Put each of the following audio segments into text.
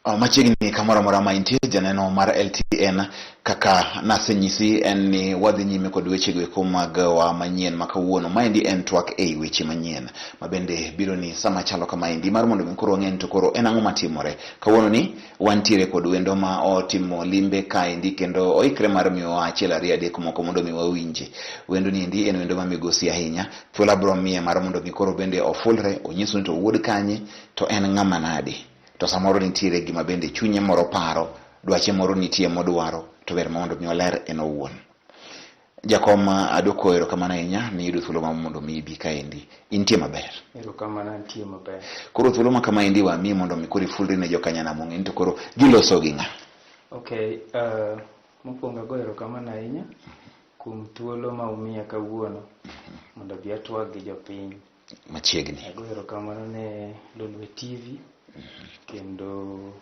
Machiegni kamoro amora ma intie janeno mar LTN kaka nasenyisi en ni wadhi nyime kod wechego eko mag wa manyien ma kawuono. Maendi en twak ei weche manyien ma bende biro ni sama chalo kamaendi mar mondo mi koro ng'en to koro en ang'o matimore. Kawuono ni wantiere kod wendo ma otimo limbe kaendi kendo oikre mar miyo achiel ariyo adek moko mondo mi wawinje. Wendo ni endi en wendo ma migosi ahinya. Thuolo abiro miye mar mondo mi koro bende ofulre onyiso ni to wuod kanye to en ng'ama nade. To samoro nitiere gima bende chunye moro paro, dwache moro nitie modwaro, to ber mondo mi oler en owuon. Jakom adwoko erokamano ahinya ni yudo thuolo mondo mi ibi kaendi. Intie maber? Erokamano antie maber. Koro thuolo ma kamaendi wa mi mondo mi koro ifulri ne jokanyana mong'e to koro giloso gi ng'a? Okay, mokwongo ago erokamano ahinya kuom thuolo ma umiya kawuono mondo bi atwag gi jopiny. Machiegni. Ago erokamano ne Lolwe TV. Kendo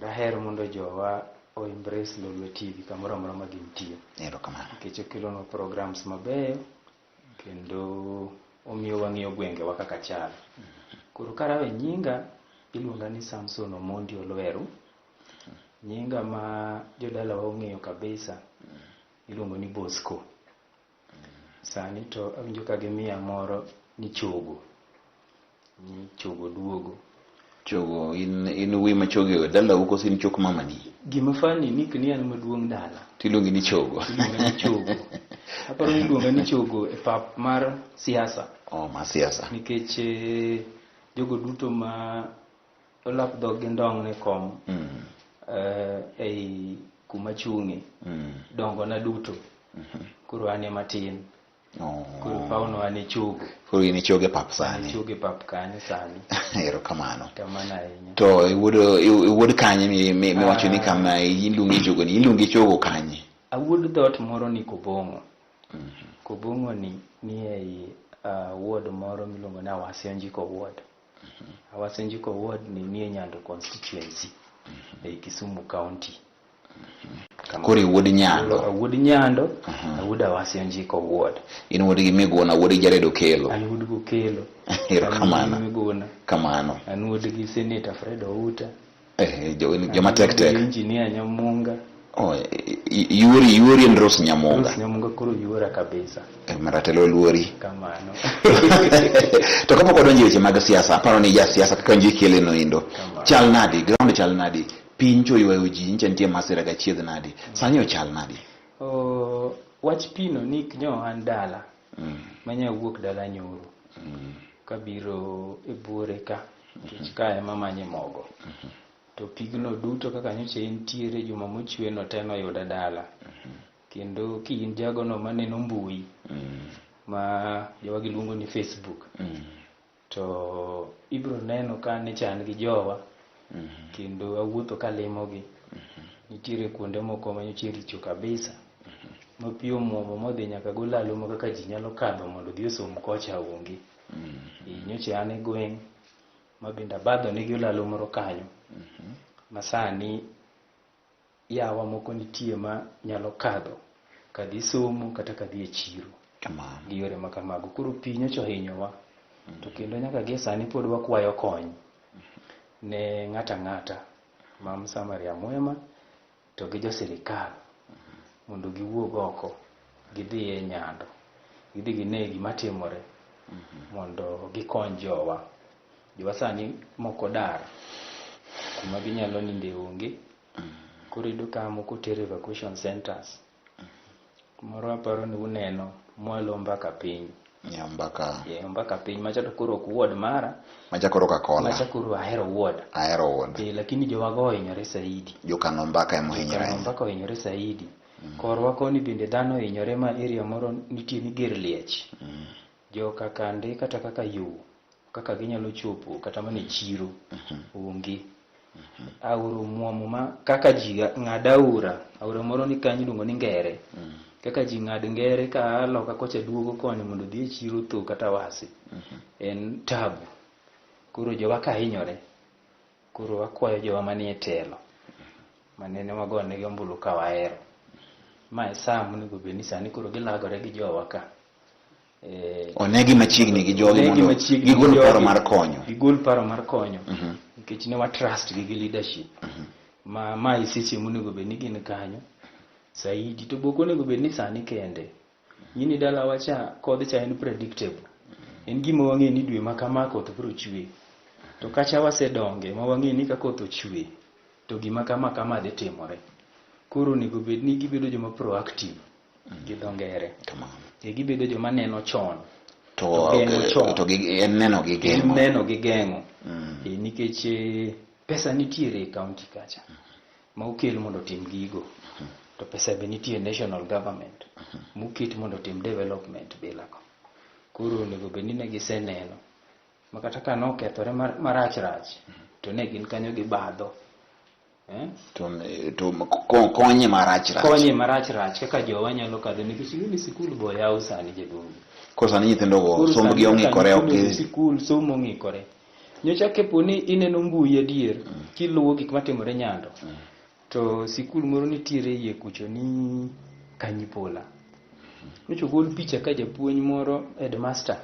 daher mondo jowa o embrace Lolwe TV kamoro amora ma gintie. Erokamano. Nikech okelonwa programs mabeyo kendo omiyo wang'iyo gwengewa kaka chal. Koro karawe nyinga iluonga ni Samson Omondi Olweru. Nyinga ma jodalawa ong'eyo kabisa iluongo ni Bosco. Sani to awinjo ka gimiya moro ni Chogo. Ni Chogo duogo. Chogo in wi ma chogo dala uko sin chok mama ni. Gima fani ni kini an maduong' dala. Tiluongi ni Chogo. Tiluongi ni Chogo. Aparo ni iluonga ni Chogo e pap mar siasa. Ma siasa. Nikech jogo duto ma olap dhog gi ndong' ne kom ei kuma chung'e dongo na duto. Koro ane matin. Koro pauno ane Chogo. Koro in Chogo e pap sani. Chogo e pap kanye sani. Erokamano. Kamano ahinya. To iwuod kanye mi wacho ni kama iluongi Chogo ni iluongi Chogo kanye? Awuod dhot moro ni Kobong'o. Kobong'o ni ei ward moro miluongo ni Awasionjiko ward. Awasionjiko ward ni e Nyando constituency ei Kisumu County. Koro iwuod Nyando. Awuod Nyando, awuod Awasionjiko ward. In wuod gi Miguna, wuod Jared Okelo. An wuod Okelo. Erokamano. Kamano. An wuod gi Senator Fred Outa. Joma tek tek. Engineer Nyamunga. Yuori en Rose Nyamunga. Rose Nyamunga koro yuora kabisa. Maratelo luori. Kamano. To kapok wadonjo weche mag siasa, aparo ni ja siasa kaka nji kele no indo. Chal nadi, ground chal nadi. Piny cho ywayo ji nche nitie masira ga chiedh nadi. Sani ochal nadi. Wach pino ni nyo an dala. Manya wuok dala nyoro. Kabiro e buore ka. Kich ka ema manye mogo. To pigno duto kaka nyoche entiere juma mochwe no teno yuda dala. Kendo ki in jago no maneno mbui. Ma jowa giluongo ni Facebook. To ibro neno ka ne chan gi jowa. Kendo awuotho kalimo gi. Nitiere kuonde moko ma nyoche richo kabisa. Mapio muomo modhi nyaka go lalo mo kaka ji nyalo kadho mondo dhi osom kocha onge. Nyoche ane gweng' mabinda badho nigi lalo moro kanyo. Masani yawa moko nitie ma nyalo kadho kadhi somo kata kadhi e chiro. Gi yore makamago. Koro pi nyocha ohinyowa. To kendo nyaka gie sani pod wakwayo kony ne ng'ata ma Msamaria Mwema to gi jo sirikal mondo giwuog oko gidhi e Nyando gidhi gine gima timore mondo gikony jowa sani moko dar kuma ginyalo ninde onge. Koro ido ka moko tere evacuation centers. Moro aparo ni uneno mwalo mbaka piny. Mbaka piny macha to koro ok ward mara. Macha koro ka kola. Macha koro ahero ward. Lakini jowago ohinyore saidi. Jokano mbaka emo hinyore. Jokano mbaka ohinyore saidi. Korwa koni bende dhano ohinyore ma area moro nitie ni ger liech. Joka kande kata kaka yo. Kaka ginyalo chopo kata mane chiro. Onge. Auro muomo ma kaka ji ng'ada aura moro ni kanyo iluongo ni Ngere. Kaka ji ng'ad Ngere ka loka kocha duogo koni mondo dhi e chiro to kata wasi. En tabu. Koro jowa ka hinyore. Koro wakwayo jowa manie telo. Manene wagone gi ombulu ka wahero. Ma sam nego beni sani koro gilagore gi jowa ka. Onegi machiegni gi jogi mondo gigol paro mar konyo. Gigol paro mar konyo. nikech ne wa trust gi leadership ma iseche monego bed ni gin kanyo saidi to boko onego bed ni sani kende nyini dala wacha kodh cha en predictable en gima wang'e ni dwe ma kama koth biro chwe to kacha wasedonge ma wang'e ni ka koth ochwe to gima kama dhi timore koro onego bed ni gibedo joma proactive gi dongere gibedo joma neno chon to neno gi geng'o nikech pesa nitiere e county kacha ma okel mondo tim gigo to pesa be nitie national government moket mondo tim development bilako koro onego bed ni ne giseneno makata ka nokethore marach to ne gin kanyo gi badho to konye marach kaka jowa nyalo kadho nikech ni sikul bo yaw sani jedongo kosa ni nyithindo go sombgi ong'ikore ok sikul somo ng'ikore nyocha keponi ineno mbui adier kiluwo gik matimore Nyando to sikul moro nitiere yie kucho ni Kanyipola nyocha gol picha ka japuonj moro headmaster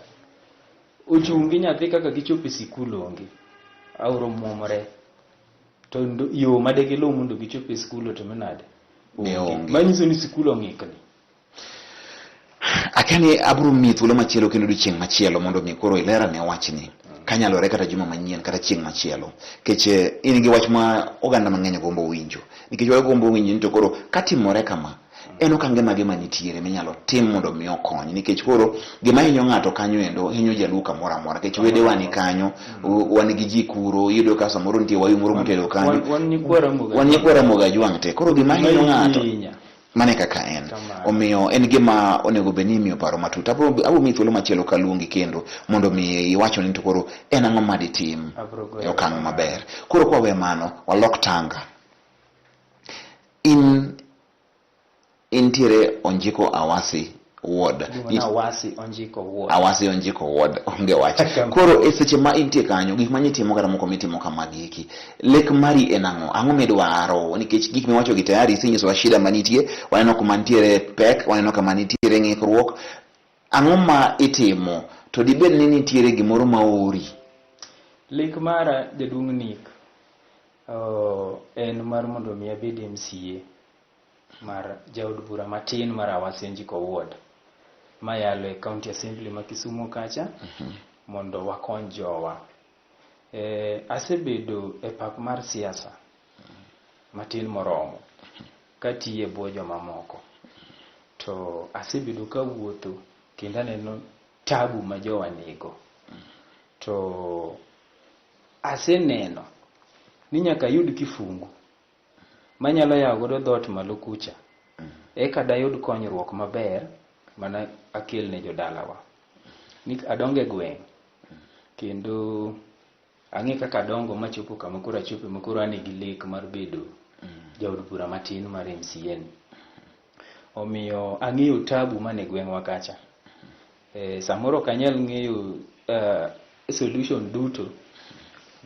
ochungi nyathi kaka gichopo e sikul onge auro muomore to yo madegilo mondo gichopo e sikul to menade manyiso ni sikul ong'ikni akani abro mi thuolo machielo kendo chieng' machielo mondo mi koro ilera ne wachni kanyalore kata juma manyien kata chieng' machielo keche in gi wach ma oganda mang'eny gombo winjo nikech wa gombo winjo ni to koro katimore kama en okange mage manitiere minyalo tim mondo mi okony nikech koro gima hinyo ng'ato kanyo endo hinyo jaluka mora mora nikech wede wani kanyo wan gi ji kuro yudo ka samoro nitie wayu moro motelo kanyo wan nyikwara moga jwang' te koro gima hinyo ng'ato mane kaka en omiyo en gima onego bed ni imiyo paro matut abo mi thuolo machielo kaluongi kendo mondo mi iwacho ni to koro en ang'o maditim e okang' maber koro kwa we mano walok tanga intiere Onjiko Awasi ward Awasi Onjiko ward onge wach koro e seche ma intie kanyo gik manyitimo kata moko mitimo kamagi iki lek mari en ang'o midwaro nikech gik miwacho gi tayari isenyiso shida manitie waneno kuma nitiere pek waneno kama nitiere ng'ikruok ang'o ma itimo to dibed ni nitiere gimoro maori lek mara jaduong' Nick en mar mondo mi abed MCA mar jaod bura matin mar Awasi Onjiko ward mayalo e county assembly ma Kisumu kacha mondo wakony jowa asebedo e pap mar siasa matin moromo katiye bwo joma moko to asebedo kawuotho kendo aneno tabu ma jowa nigo to aseneno ni nyaka yud kifungu manyalo yawo godo dhot malo kucha eka dayud konyruok maber mana akel ne jodalawa ni adonge gweng' kendo ang'e kaka dongo machopo kama koro achope makoro ane gi lek mar bedo jaod bura matin mar MCA omiyo ang'eyo tabu mane gweng'wa kacha samoro kanyal ng'eyo solution duto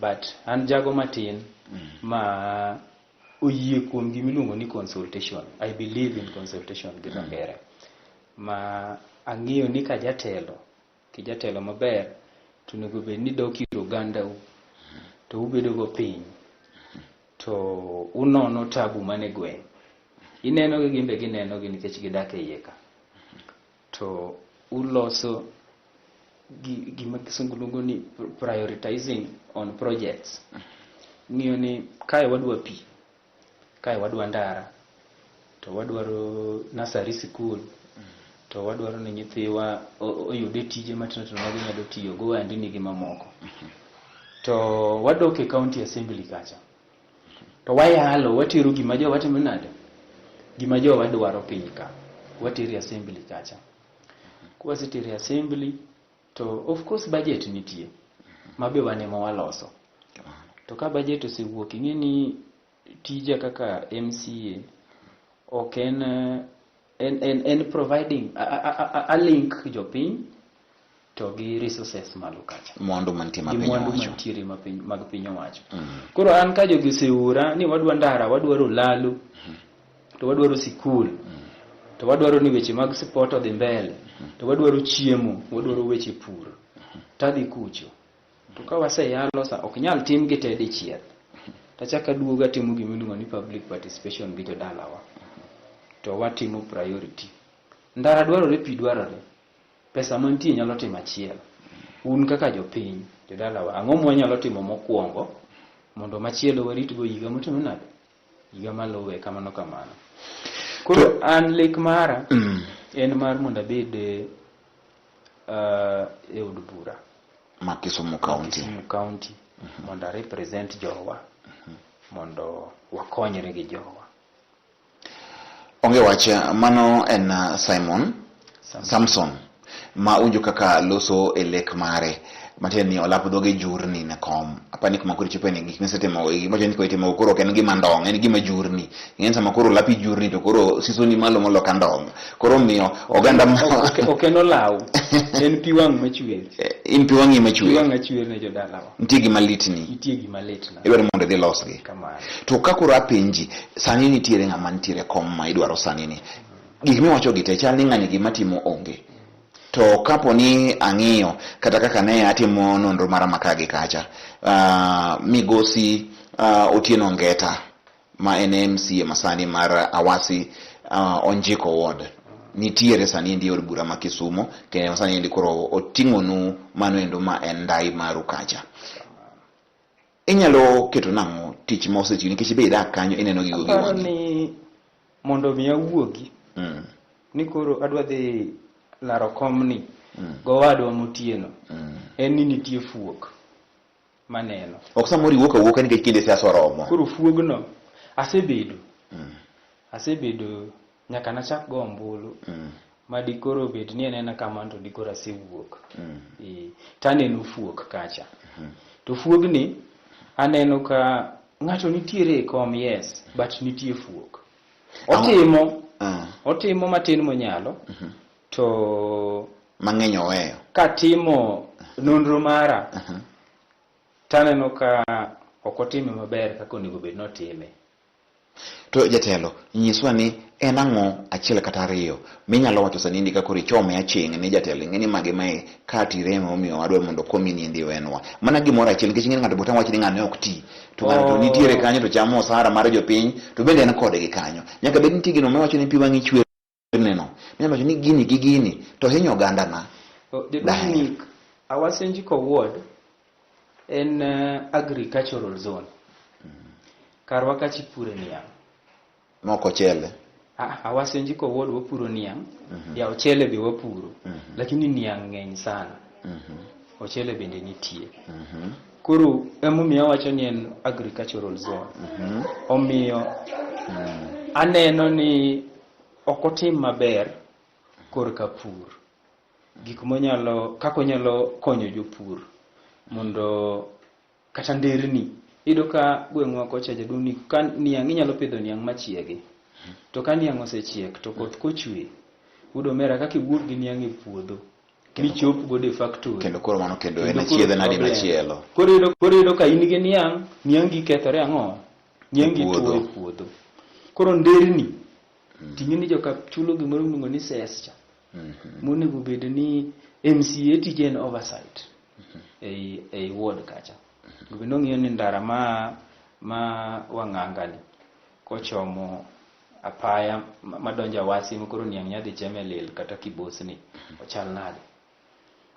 but an jago matin ma oyie kuom gimiluongo ni consultation. I believe in consultation gi ngere ma ang'iyo ni ka jatelo maber to nego bed ni dok ir oganda to ubedo go piny to unono tabu mane gweng' ineno gi gimbe gineno gi nikech gidak e iye ka to uloso gima kisungu luongo ni prioritizing on projects ng'iyo ni kae wadwa pi kae wadwa ndara to wadwaro nursery school to wadwaro ni nyithiwa oyude tije matindo tindo ma ginyalo tiyo go andini gi mamoko to wadok e county assembly kacha to wayalo watero gima jowa watimo nade gima jowa wadwaro piny ka watero assembly kacha kwasetero assembly to of course budget nitie mabe wane ma waloso to ka budget osewuok ing'eni tija kaka MCA ok en providing a link jopiny to gi resources malo kacha mwandu mantiere mag piny owacho koro an ka jogi oseura ni wadwa ndara wadwaro lalu to wadwaro sikul to wadwaro ni weche mag sport odhi mbele to wadwaro chiemo wadwaro weche pur tadhi kucho to ka waseyalo sa ok nyal tim gi te dichiel tachaka duoga timo gimiluongo ni public participation gi jodalawa to watimo priority. Ndara dwarore, pi dwarore, pesa mantie nyalo timo achiel. Un kaka jopiny jodalawa ang'o mwanyalo timo mokwongo mondo machielo waritgo higa motimo nade, higa maluwe, kamano kamano. Koro an lek mara en mar mondo abed e od bura ma Kisumu County, mondo a represent jowa, mondo wakonyre gi jowa. Onge wach mano en Samson ma unjo kaka loso e lek mare matieni olap dhoge jurni ne kom apani kuma kuri chipeni gik misetimo gimachoni ko itimo koro ken gima ndong en gima jurni ng'en sama koro lapi jurni to koro sisoni malo molo ka ndong koro miyo oganda okeno law en piwang machwer in piwangi machwer piwang machwer ne jodalawa nitie gima litni idwaro mondo dhi losgi kamano. To ka koro apenji sani nitiere ng'ama nitiere kom ma idwaro sani ni gik miwacho gi te chal ni ng'ani gima timo onge. To kapo ni ang'iyo kata kaka ne atimo nonro mara makagi kacha migosi Otieno Ngeta ma en MCA masani mar Awasi Onjiko Ward nitiere sani ndi od bura ma Kisumu kendo sani ndi koro oting'onu mano endo ma en ndai maru kacha. Inyalo keto nang'o tich ma osechiw nikech be idak kanyo ineno gigo gi wang'i ni mondo mi awuogi ni koro adwa dhi laro komni gowadwa Motieno en ni nitie fuok maneno ok samori wuok awuoka nikech kinde siasa oromo. Koro fuogno asebedo nyaka nachak go ombulu ma dikoro bed ni enena kamano to dikoro asewuok taneno fuok kacha to fuogni aneno ka ng'ato nitiere e kom, yes, but nitie fuok otimo matin monyalo to mang'eny oweyo. Katimo nonro mara taneno ka ok otime maber kaka onego bed notime. To jatelo nyiswa ni en ang'o achiel kata ariyo minyalo wacho sani ndi kako richome aching' ni jatelo ng'eni mage mae kati remo omiyo adwa mondo komi ni ndi wenwa mana gimoro achiel nikech ng'eni ng'ato botam wach ni ng'ano ok ti to ng'ato nitiere kanyo to chamo osara mar jopiny to bende en kodgi kanyo nyaka bed nitie gino mawacho ni pi wang'i chwer neno minyalo wacho ni gini gi gini to hinyo oganda na. Dominic, Awasi Onjiko Ward en agricultural zone. Karwa kachi pure niang. Moko chele. Awasi Onjiko Ward wapuro niang. Ya ochele be wapuro. Lakini niang ng'eny sana. Ochele bende nitie. Koro emomiyo wacho ni en agricultural zone. Omiyo aneno ni okotim maber korka pur. Gik monyalo kako nyalo konyo jopur mondo kata nderni ido ka gweng'wa kocha jaduni ka niang' inyalo pidho niang' machiegi to ka niang' osechiek to koth kochwe udo mera kaka iwuok gi niang' e puodho michop go de factory kendo koro mano kendo en achiedhe nadi machielo koro ido ka in gi niang' gi kethore ang'o niang' gi tuo e puodho koro nderni ting'eni joka chulo gimoro miluongo ni sescha monego bed ni MCA tije en oversight ei ward kacha gibino ng'iyo ni ndara ma wang'angani kochomo apaya madonjo Awasi mokoro niang' nyadhi cheme lil kata Kibosni ochal nade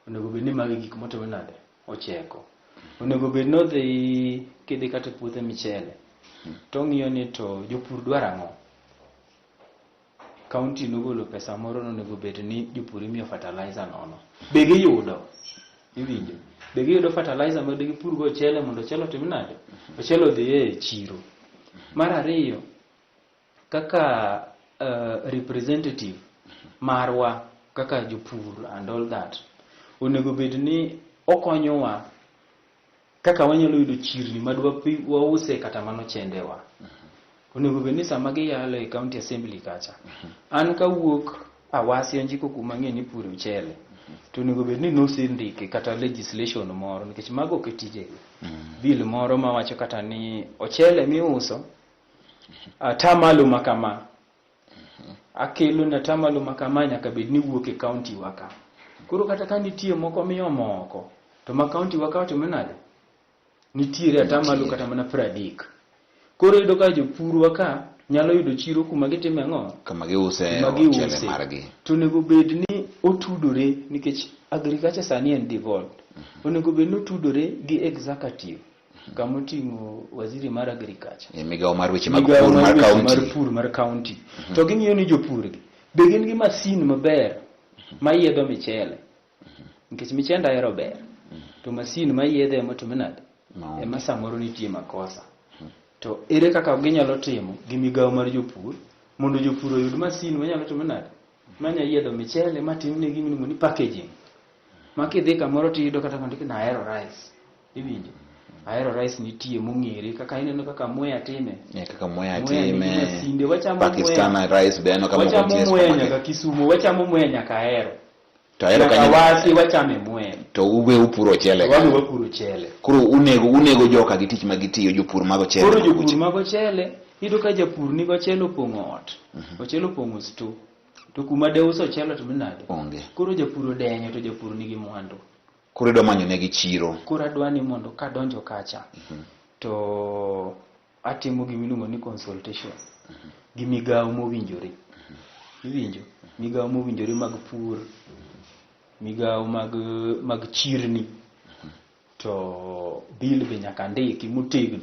onego bed ni magi gik motimo nade ocheko onego bed no dhi kidhi kata puothe michele to ng'iyo ni to jopur dwaro ang'o. County nogolo pesa moro onego bed ni jopur imiyo fertilizer nono. Be giyudo? Iwinjo? Be giyudo fertilizer mondo gipur go ochele mondo ochele otim nade? Ochele odhi e chiro. Mar ariyo, kaka representative marwa kaka jopur and all that, onego bed ni okonyowa kaka wanyalo yudo chirni madwa wause kata mano chendewa. Onego bed ni sama giyalo e county assembly kacha an kawuok Awasi Onjiko kuma ng'e ni pur mchele to onego bed ni nosindike kata legislation moro nikech mago ketije bill moro mawacho kata ni ochele miuso atamalo makama akelo na tamalo makama nyaka bed ni wuok e county waka. Koro kata ka nitie moko miyo moko to ma kaunti wa kaunti menade nitiere atamalo kata mana 30. Koro yudo ka jopur wa ka nyalo yudo chiro kuma gitime ang'o kama giuse ochele margi. To nego bed ni otudore nikech agriculture sani en devolved. Onego bed ni otudore gi executive kama oting'o waziri mar agriculture. Migawo mar weche mag pur mar county. Mar pur mar county. To ging'iyo ni jopurgi be gin gi masin maber ma yiedho michele. Nikech michenda ahero ber. To masin ma yiedhe ema to menade ema samoro nitie makosa. To ere kaka ginyalo timo gi migawo mar jopur mondo jopur oyud masin manyalo timo nade manya yiedho michele matimne gimi ni packaging. Makidhi kamoro tiyudo kata kondiki na ahero rice. Iwinjo? Ahero rice nitie mong'ere kaka ineno kaka Mwea time. Kaka Mwea time. Masinde wachamo Pakistan rice beno kama wachamo Mwea nyaka Kisumu, wachamo Mwea nyaka Ahero. To Ahero kanyo wasi wachame Mwea. To ube upuro chele. Wanu wapuro chele. Koro unego joka gi tich magitiyo jopur mago chele. Koro jopur mago chele, iyudo ka japur nigo chele opong'o ot. Ochele opong'o sto. To kuma de uso chele to menade? Onge. Koro japur odenyo to japur nigi mwandu. Koro idwa manyo negi chiro. Koro adwani mondo kadonjo kacha. To atimo gimiluongo ni consultation. Gi migawo mowinjore. Iwinjo? Migawo mowinjore mag pur. Migawo mag chirni. To bill be nyaka ndiki motegno.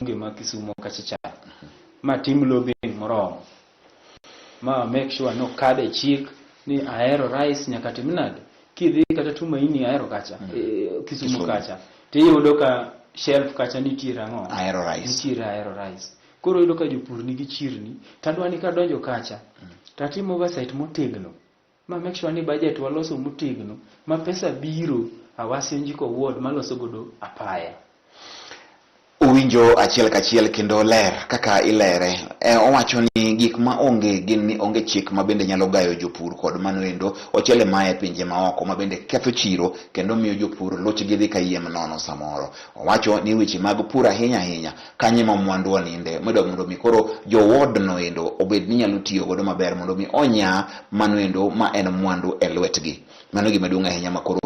Onge ma Kisumo kacha. Ma tim lobbying moromo. Ma make sure no kade chik ni ahero rice nyaka timnade. Kidhi kata Tumaini ahero kacha, Kisumu kacha. Tiyudo ka shelf kacha nitiere ang'o? Ahero rice. Nitiere ahero rice. Koro yudo ka jopur nigi chirni, tadwani kadonjo kacha. Tatimo oversight motegno. Ma make sure ni budget waloso motegno, ma pesa biro Awasi Njiko Ward maloso godo apaya. Uwinjo achiel kachiel kendo ler kaka ilere. Owacho ni gik ma onge gin ni onge chik ma bende nyalo gayo jopur kod mano endo ochele mae pinje maoko ma bende ketho chiro kendo miyo jopur lochgi dhi kayiem nono samoro. Owacho ni weche mag pur ahinya kanye ma mwandu oninde mondo mi koro jo ward no endo obed ni nyalo tiyo godo maber mondo mi onya mano endo ma en mwandu e lwetgi. Mano gima duong' ahinya makoro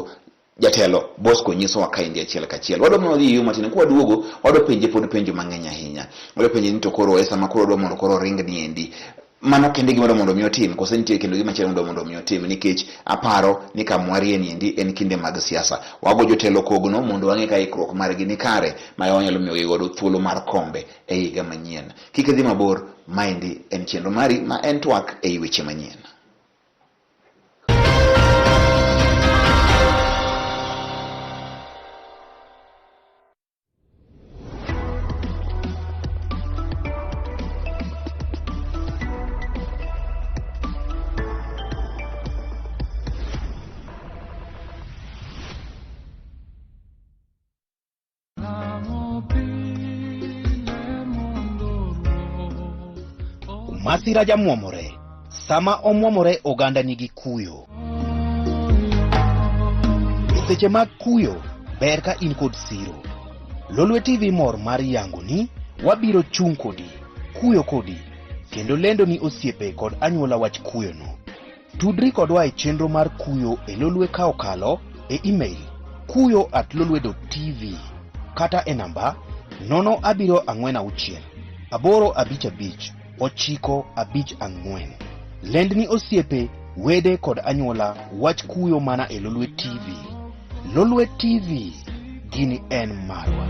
Jatelo Bosco nyiso wa kaindi achiel kachiel. Wado mondo dhi yuma tin kwa duogo wado penje pod penjo mang'eny ahinya. Wado penje ni to koro esa makoro do mondo koro ring ni endi. Mano kende gima do mondo mi otim kose nitie kendo gima chelo mondo mi otim nikech aparo ni kamwari ni endi en kinde mag siasa. Wago jotelo kogno mondo wang'e ka ikruok margi ni kare ma yonyalo miyo godo thuolo mar kombe e higa manyien. Kik dhi mabor maendi en chenro mari ma en twak e weche manyien. Masira jamuomore, sama omuomore oganda nigi kuyo. Seche mag kuyo, ber ka in kod siro. Lolwe TV mor mar yango ni, wabiro chung' kodi, kuyo kodi, kendo lendo ni osiepe kod anyuola wach kuyo no. Tudri kodwa e chenro mar kuyo e Lolwe ka okalo e email kuyo@lolwe.tv kata e namba 074 855 954. Lendni osiepe, wede kod anyuola wach kuyo mana e Lolwe TV. Lolwe TV, gini en marwa.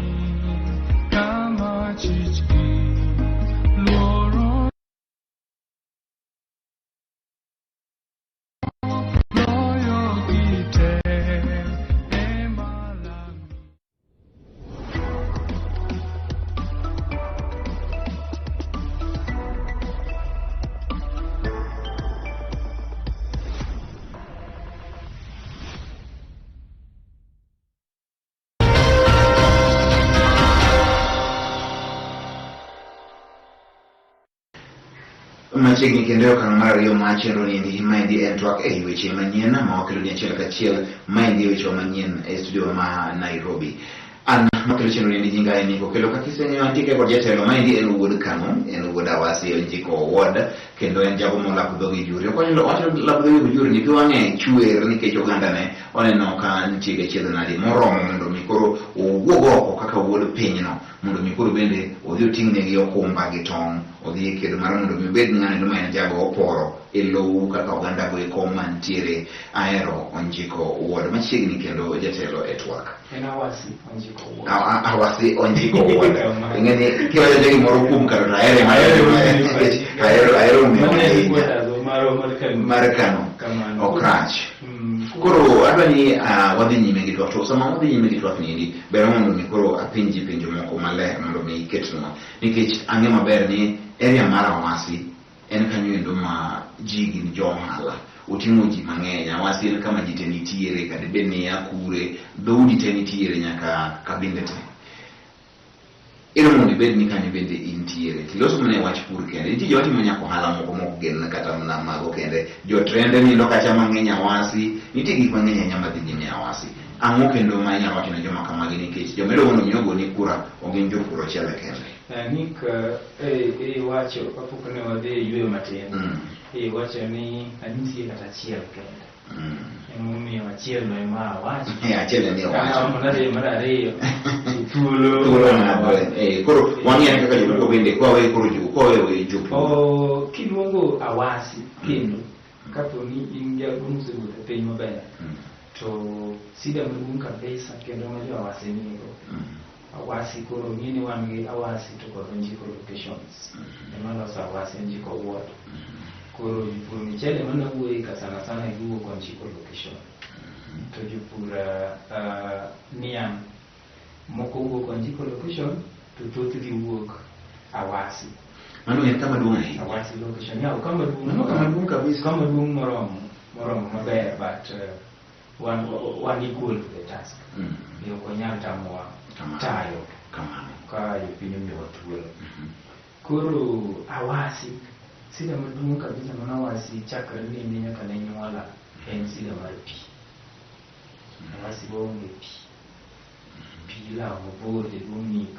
Machiegni kendo kan mar yo machero ni maendi en twak e weche manyien ma okelo ni achiel kachiel maendi weche manyien e studio ma Nairobi. an makelo chenro ni jinga ni ko kelo kakisenyo antike ko jatelo maendi en wuod Kano en wuod Awasi onjiko ward kendo en jago mo lapdo gi juri ko lo wacho lapdo gi juri ni ko ang'e chwer nikech oganda ne oneno ka nitie chiedho nadi moromo mondo mi koro owuog oko kaka wuod pinyno mondo mi koro bende odhi oting'ne gi okumba gi tong' odhi kedo mar mondo mi bed ng'ane no en jago oporo e lowo kaka oganda go eko mantiere ahero onjiko ward machiegni kendo jatelo e twak en Awasi onjiko ward Awasi onjiko ward ng'eni kiwacho jagi moro kuom kar ahero mar Kano okrach koro adwani wadhi nyime gi twak to sama wadhi nyime gi twak ni ber mondo mi koro apinji penjo moko maler mondo mi iketnwa nikech ang'e maber ni area mar Awasi en kanyo endo ma ji gin johala oting'o ji mang'eny. Awasi en kama ji te nitiere kata bed ni Akure dhoudi te nitiere nyaka Kabinde te ero mondo ibed ni kanyo bende intiere tiloso mana wach pur kende nitie jowatimo nyaka ohala moko mok gen kata mana mago kende jotrende nindo kacha mang'eny Awasi nitie gik mang'eny ahinya madhi nyime Awasi ang'o kendo ma inyalo wacho ne joma kamagi nikech jomedo mondo nyogo ni kura ogin jopur ochiel kende Nick wacho kapok ne wadhi yweyo matin wacho ni nitie kata achiel kende emomiyo achiel no ema wacho achiel ni wacho mar ariyo thuolo koro wang'eyo kaka jopur bende kwawe koro jopur kiluongo Awasi kendo kapo ni in jago mosewuotho piny maber to sida maduong' kabisa kendo ma jo Awasi nigo Awasi koro ng'ini wan gi Awasi to kod onjiko locations ema loso Awasi onjiko ward koro jopur michele mana wuoye ka sana sana giwuok onjiko location to jopur niang' moko wuok onjiko location to thothgi wuok Awasi mano en kama duong' ahinya Awasi location yaw kama duong' kabisa kama duong' moromo maber but one equal to the task yok onyal tamowa tayo ka jopiny omiwa thuolo koro Awasi sida maduong' kabisa mana Awasi chakre nende nyaka ne nyuola en sida mar pi Awasi onge pi lawo mabor jaduong' Nick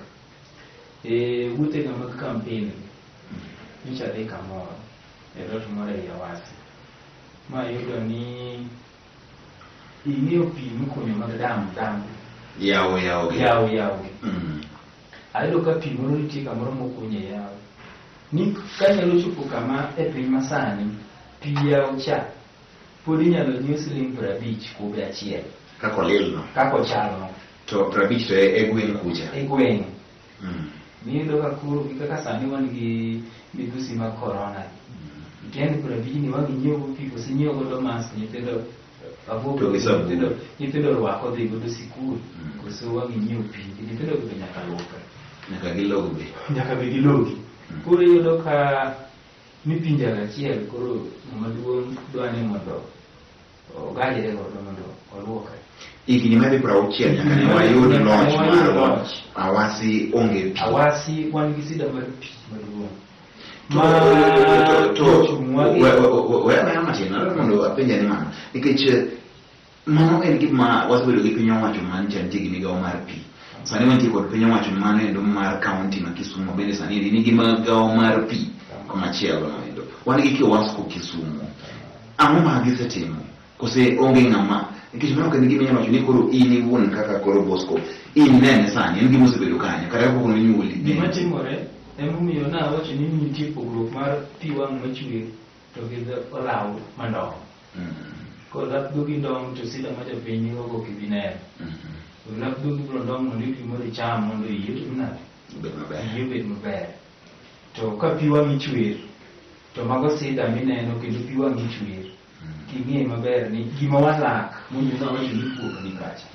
wuothega mag kampen nyicha dhi kamoro e lot moro ei Awasi ma yudo ni ing'eyo pi mikunyo mag dam yawo ayudo ka pi moro nitie kamoro mokunye yawo ni kanyalo chopo kama e piny masani pi yawo cha pod inyalo nyiew siling 50 kube achiel kako lilno kako chalno to 50 to e gweng' kucha e gweng' niyudo ka koro kaka sani wan gi midhusi mag korona tiende 50 ni wang' inyiew go pi kosenyiew godo mask nyithindo nyithindo rwako dhi godo sikul koso wang' inyiew pi nyithindo godo nyaka luokre nyaka be gilogi koro iyudo ka mipinja achiel koro maduong' dwani mondo ogajre godo mondo oluokre higni madhi 60 nyaka ne wayud loch mar Awasi onge pi Awasi wan gi sida mar pi maduong' wewe matin mondo apenja ni mano nikech mano en gima wasebedo gi piny owacho mantie gi migawo mar pi sani wantie kod piny owacho mano endo mar kaunti ma Kisumu bende sani nigi migawo mar pi komachielo no endo wan gi Kiwasco Kisumu ang'o ma gisetimo kose onge ng'ama nikech mano ka nigi minyalo wacho ni koro in iwuon kaka koro Bosco in nene sani en gima osebedo kanyo kata kapok nonyuoli gima timore emomiyo nawacho ni nitie pogruok mar pi wang' machwer to gi olaw mandong kodapdho gi ndong' to sida ma jopiny nigo kibineno lapdho gi biro ndong' mondo pi moro icham mondo iye bed maber to ka pi wang' ichwer to mago sida mineno kendo pi wang' ichwer king'e maber ni gima walak monyiso wacho ni puokni kacha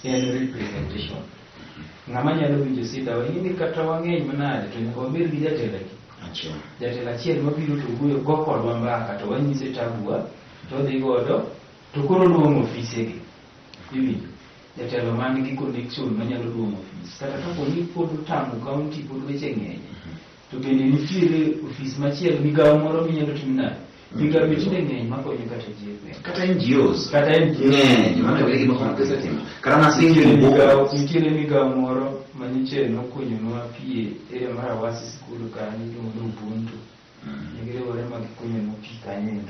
en representation ng'ama nyalo winjo sida wang'ini kata wang'eny manade to nyaka wabed gi jatelo achiel mabiro to wuoyo go kodwa mbaka to wanyise tabua to dhi godo to koro luongo ofisegi iwinjo jatelo man gi connection manyalo luongo ofis kata kapo ni pod otamo kaunti pod weche ng'eny to bende nitiere ofis machielo migawo moro minyalo timo nade migape tinde ng'eny makonyo kata ji kata NGOs ng'eny mana wele gima kono pesa timo kata na singi nitiere migawo moro maniche nokunyonwa pie ere mar Awasi skul kanyo iluongo ni Ubuntu negiriwore magikunyonwa pi kanyo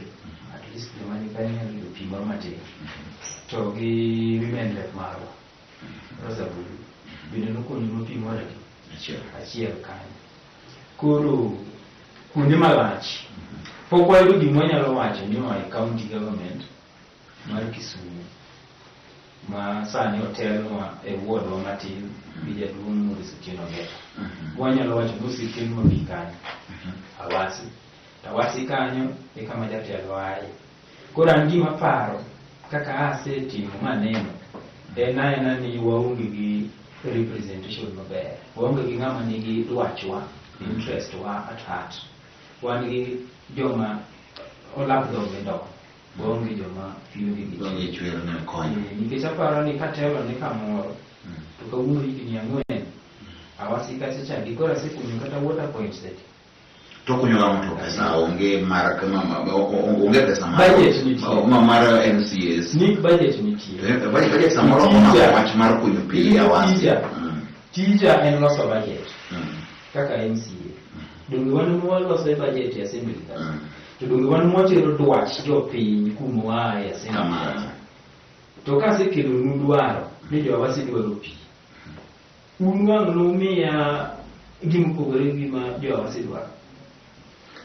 at least joma ni kanyo nyalo yudo pi moro matin to gi women rep marwa Rosa Buru bende nokunyonwa pi moro achiel kanyo. Koro kuonde malach pok wayudo gima nyalo wacho ni oa county government mar Kisumu ma sani otelnwa e wuodwa matin gi jaduong' Maurice Otieno Geta. Wanyalo wacho ni osekelnwa pi kanyo Awasi kanyo e kama jatelo aye. Koro an gima paro kaka asetimo maneno en ni waonge gi representation maber, waonge gi ng'ama nigi dwachwa, interest wa at heart. Wan gi joma olap dhoge ndoko, waonge joma piyo gi chwero ne konyo. Nikech aparo ni katelo ni kamoro to kawuono higni 4 Awasi kacha chagi koro asekunyo kata water points set to kunyo ng'ato pesa onge mar kama onge pesa budget mar MCAs ni budget nitie budget samoro wach mar kunyo pi Awasi tija en loso budget kaka MCA donge wan loso budget ya assembly to donge wan motero dwach jopiny kuma ya assembly to kasekelo nudwaro ni jo Awasi dwaro pi unwang' numiya gimopogore gima jo Awasi dwaro.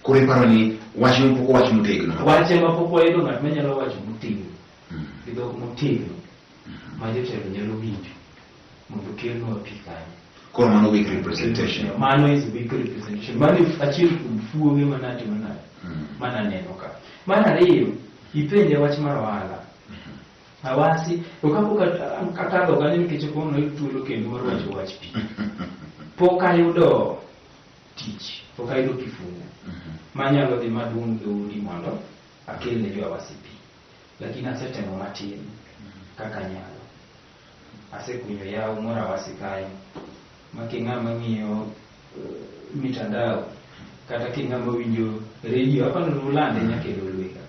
Kuri paro ni wach mopoko wach motegno wache mapok wayudo ng'at manyalo wacho motegno kidho motegno ma jotelo nyalo winjo mondo kelnwa pi kanyo. Koro mano weak representation. Mano is weak representation. Mano achiel kuom fuoge manatimo mananeno ka. Mar ariyo, ipenje wach mar ohala. Awasi to kapok akadho kanyo nikech kono itulo kendo mar wacho wach pi. Pok ayudo tich, pok ayudo kifungu manyalo dhi maduong' dhoudi mondo akelne jo Awasi pi. Lakini asetemo matin kaka nyalo. Asekunyo yawo moro Awasi kanyo ma king'ama ng'iyo mitandao kata king'ama winjo redio apano nolande nyaka e Lolweka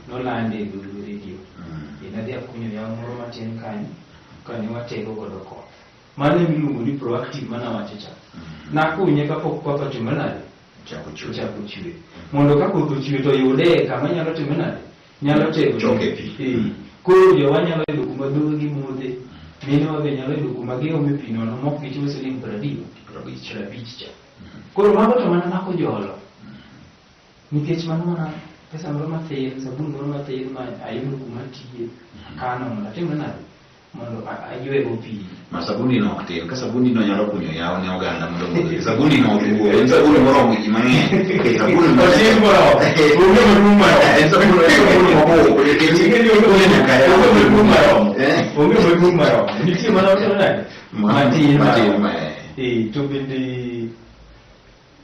nolande e redio inadhi akunyo yawo moro matin kanyo kane watego godo koth mano miluongo ni proactive mana wacho cha nakunye kapok koth otimo nade chako chwe mondo ka koth ochwe to yude kama nyalo timo nade nyalo tego choke pi koro jo wanyalo yudo kuma dhogi modhe mine wa be nyalo yudo kuma giome pi nono mok gichiwo siling 50 cha. Koro mago to mana mako jolo nikech mano mana pesa moro mathin, sabun moro mathin ma ayudo kuma tiye kano mondo atimo nade mondo aywego pi. Ma sabuni no oktin, ka sabuni no nyalo kunyo yawo ne oganda mondo sabuni no otugo, en sabuni moro mo ji mang'eny. Sabuni no tin moro, onge maduong' moro, en sabuni moko, onge maduong' moro. Nitie mana to nade matin. To bende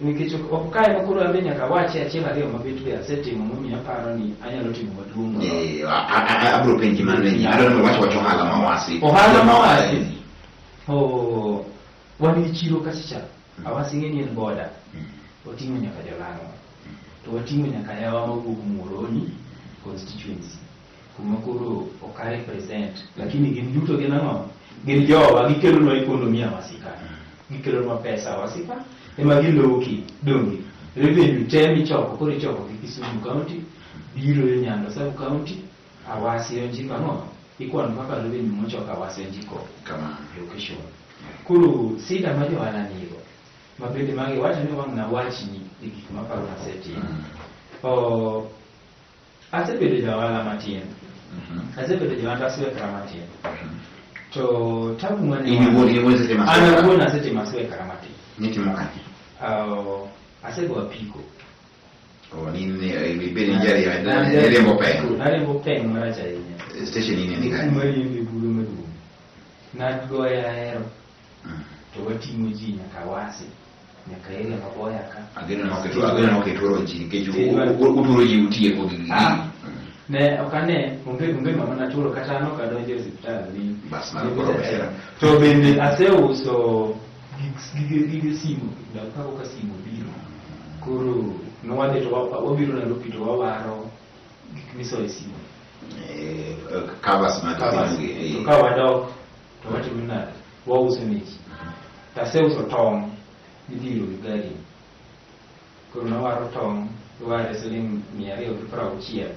nikech ok kae ma koro adhi nyaka wache achiel ariyo mabet be asetimo momiyo aparo ni anyalo timo maduong' abro penji mane adwa wacho ohala ma Awasi wan gi chiro kacha Awasi ng'eni en boda oting'o nyaka Jalang'o to wating'o nyaka yawa mawuok Muhoroni constituency kuma koro ok represent lakini gin duto gin ang'o gin jowa gikelonwa economy Awasi kanyo gikelonwa pesa Awasi ka ema giloki donge revenue temi choko koro ichoko gi Kisumu County biro e Nyando Sub County Awasi onji kama ikwano kaka revenue mochoko Awasi onji ko kama location. Koro sida ma johala nigo mabende mage wacho ni wang' na wachni e gik maparo nasetimo. Asebedo johala matin asebedo johala aswekra matin to tabu mane ana asetimo aswekra matin nitimo kanye asego apiko ibedi njari narembo peng maracha ahinya station ini ni kanye mayembe buro maduong' nagoya hero to wating'o ji nyaka Awasi nyaka area maboya ka ageno noketuro ji nikech uturo ji utieko gi ne okane onge mama naturo kata no kadonjo e osiptal ni bas na koro to bende aseuso gige simu ndalo ka simu biro koro no wadhi to wabiro Nairobi to wawaro miso isimu covers to kawa dog to wati mina wauso niki taseuso tong idiro gari kuna waro tong ware siling 260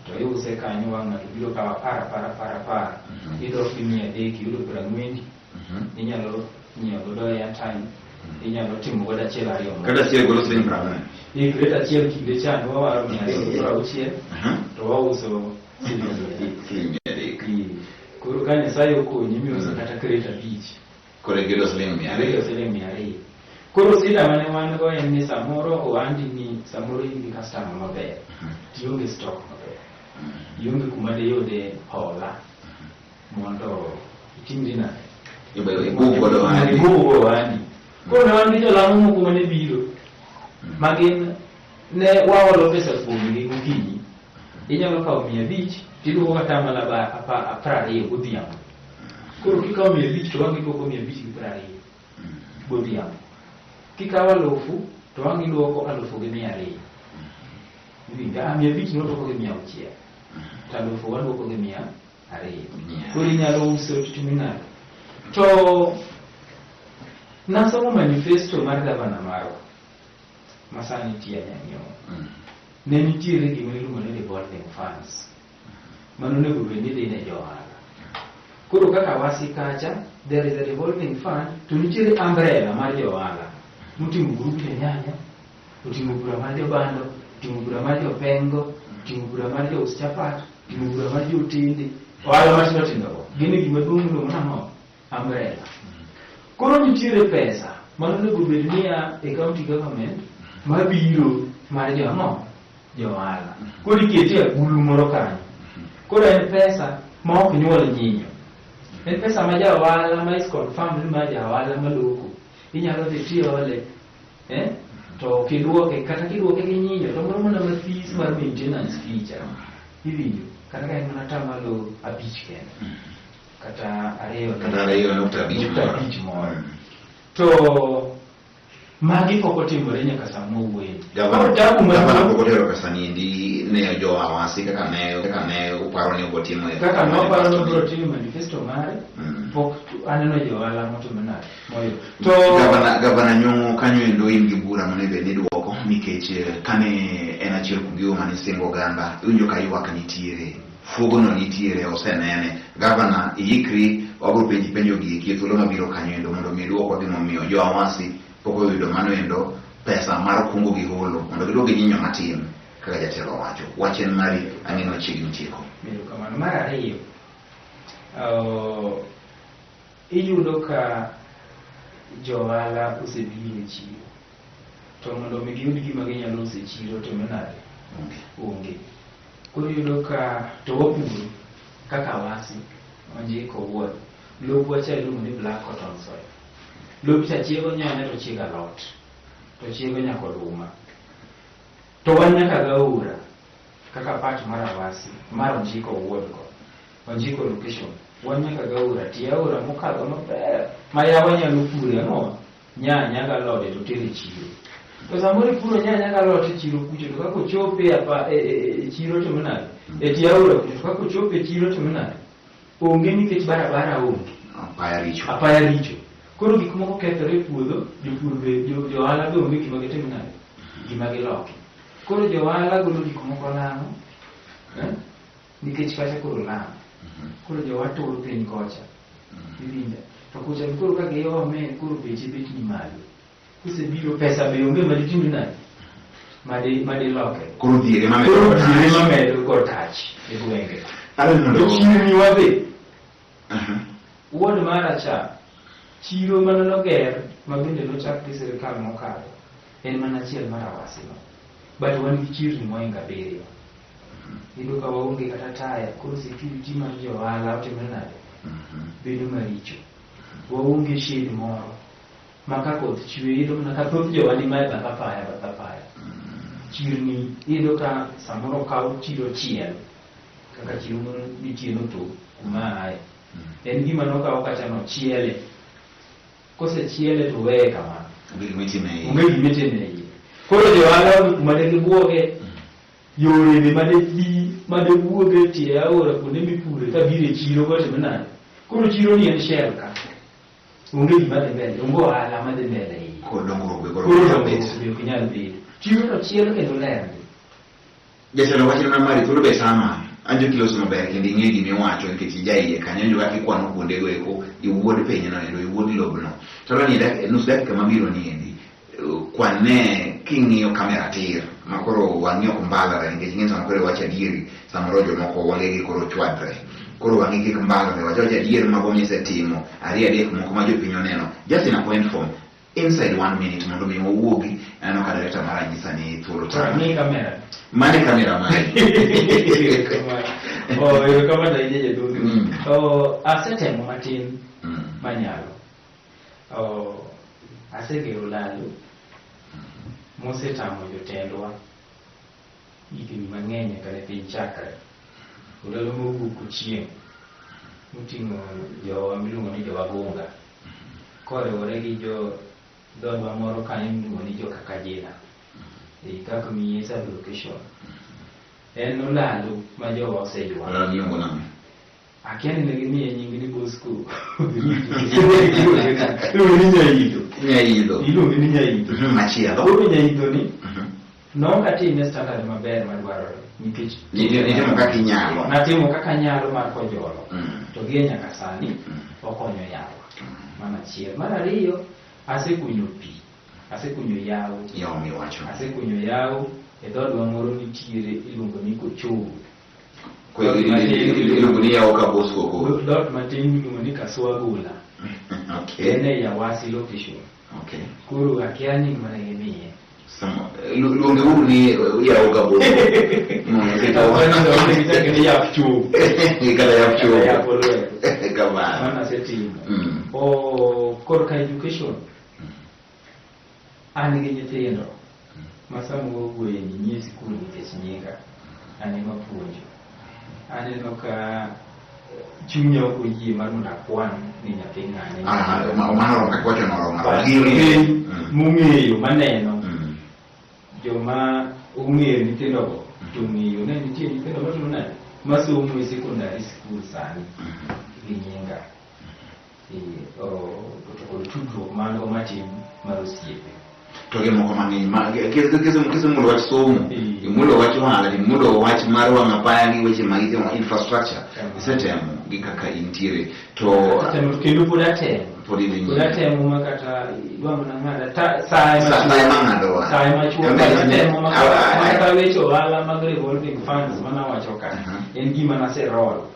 to iuse kanyo wanga biro kawa para idro kimia deki ulo pra ngwendi inyalo nyago do ya time inyalo timo goda chela yo kada sie golo siling brana i greta chel kinde chan waro 260 to wauso siling deki kuru kanya sayo ko nyimi uso kata kreta beach kore gelo siling 200 koro sida mane wan go en ni samoro owandi ni samoro in customer maber tionge stock maber yonge kuma de yode hola mondo itimri na godo wani koro na wandi jola mo kuma ne biro magin ne wawalo pesa kuomgi gokinyi inyalo kawo 500 tiduogo kata mana ba 20 godhiambo koro kikawo 500 to wangi duoko 520 godhiambo kikawa lofu to wangi duoko 2,200 winga 500 notoko gi 600 ta lofu waduoko gi 200 koro inyalo uso titimina to nasomo manifesto mar gavana maro masani tia nyanyo ne nitiere gima iluongo ni revolving funds mano nego bed ni dhi ne johala koro kaka wasi kacha there is a revolving fund to nitiere umbrella mar johala mutingo grupi de nyanya utingo bura mar jobando utingo bura mar jopengo utingo bura mar jouschapat utingo bura mar jotinde ohala matindo tindo gini gima duong' iluongo nang'o umbrella koro nitiere pesa mano nego bed ni e county government mabiro mar johala koro ikete agulu moro kanyo koro en pesa ma ok nyuol nyinyo en pesa ma jahala ma is confirmed ma jahala maloko inyalo dhi tiole to kiduoke kata kiduoke gi nyinyo to moro mana ma fees mar maintenance feature iwinjo kata ka en mana tamalo 5 kende kata 2.5 moro to magi pok otimore nyaka sama owuoyo gavana pok otero pesa niendi ne jo awasi kaka ne uparo ni obotimo kaka ne oparo ni obotimo manifesto mare pok aneno johala motimo nade moyo to gavana nyong'o kanyo endo in gi bura monego ni duoko nikech kane en achiel kuom gigo mane singo oganda iwinjo ka ywak nitiere fuogono nitiere osenene gavana iyikri wabro penjo gi thuolo mabiro kanyo endo mondo mi duoko gimomiyo jo awasi pok oyudo mano endo pesa mar kungo gi holo mondo giduog gi nyinyo matin kaka jatelo wacho wachen mari ang'eno chiegni tieko miyo kamano mar ariyo iyudo ka johala osebiro e chiro to mondo mi giyud gima ginyalo uso e chiro to menade onge koro iyudo ka to wapuro kaka wasi onjiko wuod lobwa cha iluongo ni black cotton soil lob cha chiego nyanya to chiego alot to chiego nyaka oduma to wan nyaka gaura kaka part mar awasi mar onjiko wuod go onjiko location wan nyaka gaura tiaura mokadho maber ma yawa nyalo pure no nyanya ga alode to tere chiro to samoro puro nyanya ga alode chiro kucho to kako chope e chiro to menade e tiaura kucho to kako chope e chiro to menade onge nikech barabara onge apaya richo koro gik moko kethore e puodho jopur be johala be onge gima gitimo nade gima giloki koro johala golo gik moko lamo nikech kacha koro lamo koro jowaturo piny kocha iwinja to kucha koro ka giome koro beche bet ni malo kusebiro pesa be onge ma ditimo nade madiloke koro dhiere mamedo go tach e gwenge to chirni wabe wuod mara cha chiro mana noger ma bende nochak gi sirikal mokalo en mana achiel mar awasino but wan gi chirni moinga 7 iyudo ka waonge kata taya koro security mar johala otimore nade bedo maricho waonge shade moro ma ka koth chwe iyudo mana ka thoth jowadi mae bath apaya chirni iyudo ka samoro kawo chiro chiel kaka chiro nitie no to kuma aye en gima nokawo kacha no chiele kose chiele to weye kamano onge gimitime iye koro johala kuma de gibuoge yore be made bi ma de wuoge tie aora kuonde mipure ka bire chiro gote manade koro chiro ni en shell ka onge gima de mbele ongo ala ma de mbele yi koro dongruok koro dongruok nyalo bedo chiro to chielo kendo ler jatelo wacho na mari thuolo be sama anjo kiloso maber kendo ing'e gima iwacho nikech ijaiye kanyo anjo kaka ikwano kuonde go eko iwuod pinyno endo iwuod lobno to ni nus dakika mabiro ni endi kwane king'iyo kamera tir makoro wang'i ok mbalore nikech ing'e sama koro iwacho adieri samoro jomoko wangegi koro chwadre koro wang'i kik mbalore wacho adieri mago misetimo ariyo adek moko ma jopiny oneno just in a point form inside 1 minute mondo mi owuogi aneno ka director mara nyisa ni thuolo ni kamera mane kamera mai yo kama da ije do asetemo matin manyalo asegero lalo mosetamo jotendwa higni mang'eny kare piny chakre olalo mobuko chieng' moting'o jowa miluongo ni jowagunga koriwore gi jo dhodwa moro kanyo miluongo ni jokakajina kaka miye sub-location en olalo ma jowa oseywa akia ni negimiye nying ni Bosco iluongi ni Nyaido machielo koro Nyaido ni nokatime standard maber madwarore nikech nitimo kaka inyalo natimo kaka nyalo mar kojolo to gie nyaka sani okonyo yawa mana chiel mar ariyo asekunyo pi asekunyo yawo miwacho asekunyo yawo e dhodwa moro nitiere iluongo ni Kochogo iluongo ni yawo ka Bosco ko dot matin iluongo ni Kaswagula ene Yawasi location koro akia ni mana gimiye luonge uru ni yawo ka Bosco ni yapchu kada yapchu kamano mana setimo koro ka education an gi nyithindo ma samo wuoye ni nyie sikul nikech nyinga an ema puonjo aneno ka chunya ok oyie mar mondo akwan ni nyathi ng'ane mong'eyo maneno joma ong'eyo nyithindogo to ng'eyo ne nitie nyithindo matimo nade masomo e secondary school sani gi nyinga to kod tudruok mango matin mar osiepe to gi moko mang'eny kisemulo wach somo imulo wach ohala imulo wach mar wang'a paya gi weche mag infrastructure isetemo gi kaka intiere to kendo pod atemo makata iwamo na ng'ada sae machuo makata weche ohala mag revolving funds manawacho ka en gima naserolo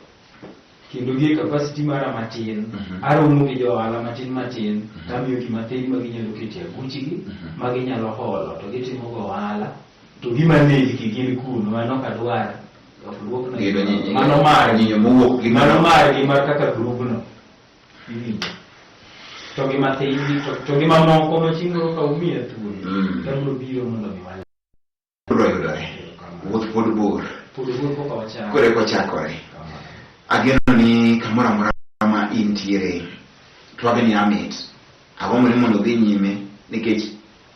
kendo gie capacity mara matin aromo gi jo ohala matin tamiyo gi matin ma ginyalo keto aguchigi ma ginyalo holo to gitimo go ohala to gima negi gin kuno mano kadwar mano margi mar kaka grubno to gi matin to gi mamoko machingoro ka umiya thuolo tabro biro mondo mi wale wuoth pod bor kore kochakore ageno ni kamoro amora ma intiere twage ni amit agombo ni mondo dhi nyime nikech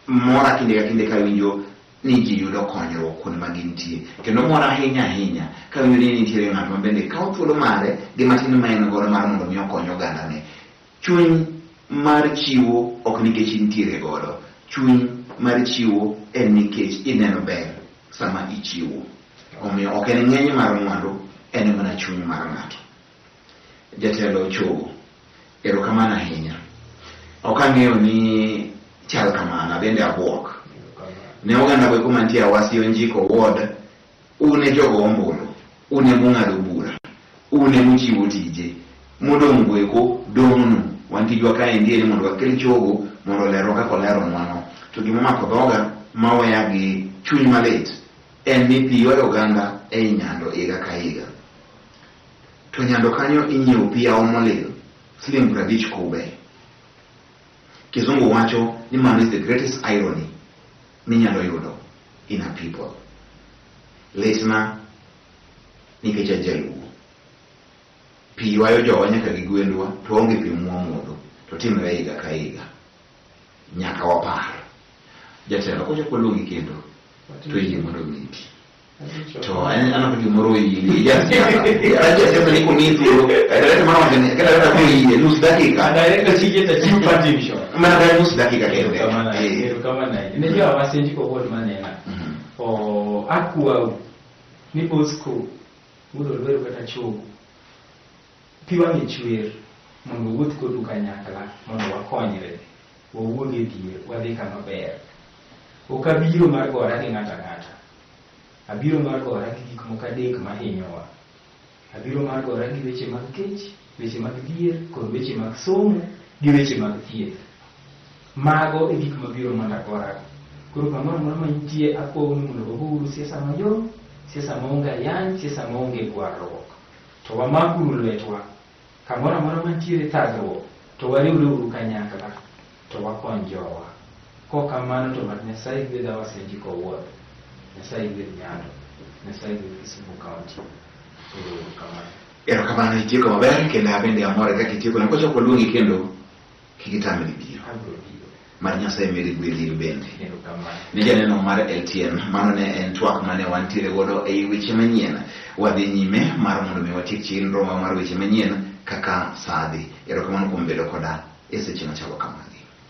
mora kinde ka kinde ka winjo ni ji yudo konyruok kuonde ma gintie kendo mora ahinya ka winjo ni nitiere ng'at ma bende kawo thuolo mare gi matin ma en godo mar mondo mi okony ogandane. Chuny mar chiwo ok nikech intiere godo, chuny mar chiwo en nikech ineno ber sama ichiwo. Omiyo ok en ng'eny mar mwandu, en mana chuny mar ng'ato. Jatelo Chogo, erokamano ahinya. Ok ang'eyo ni chal kamana, bende abuok. Ne oganda go kuma nitie Awasi Onjiko ward, une jogo ombulu, une mung'ado bura, une muchiwo tije, modong' go eko dong'no wantijwa ka endiere mondo wakel Chogo mondo lero kaka olero nwano. To gimomako dhoga maweya gi chuny malit en ni pi ywayo oganda ei Nyando higa ka higa. To Nyando kanyo inyiewo pi aomo lil siling 50 kube. Kizungu wacho ni man is the greatest irony minyalo yudo in a people. Litna nikech ajaluo. Pi ywayo jowa nyaka gi gwendwa to onge pi mwamodho to timre higa ka higa. Nyaka wapar. Jatelo kocha kwaluongi kendo to yie mondo mi pi. to ana ko moro yi ya raja sasa niko mitu direct mara wajeni kada kada ko yi nusu dakika direct sije ta chief party show mana da nusu dakika kende kama na ndio wasenji ko word manena o akwa ni bosco mudo lwero kata chogo piwa ni chwer mondo wuoth kodu kanyakla mondo wakonyre wawuoge dier wadhi kama ber ok abiro mar gora gi ng'ata ng'ata, abiro mar gora gi gik moko adek mahinyowa. Abiro mar gora gi weche mag kech, weche mag dier kod weche mag somo gi weche mag thieth. Mago e gik mabiro mondo agora. Koro kamoro amora mantie akwayo ni mondo waguru siasa mayom, siasa maonge ayany, siasa maonge gwarruok. To wamakuru lwetwa. Kamoro amora mantiere thagruok to wariwreuru kanyakla to wakony jowa. Kokamano to mat Nyasaye gwedha wasenji kowuoth. Nyasaye gwedh Nyando. Nyasaye gwedh Kisumu County. Kamano. Erokamano itieko maber kendo abende amor kaka itieko na kocha luongi kendo kigitamri biro. Abiro biro. Mar Nyasaye meri gwedhi bende. Erokamano. Ni janeno mar LTN mano ne en twak mane wantiere godo e weche manyien. Wadhi nyime mar mondo mi watiek chenro mar weche manyien kaka sadi. Erokamano kuom bedo koda e seche machalo kamagi.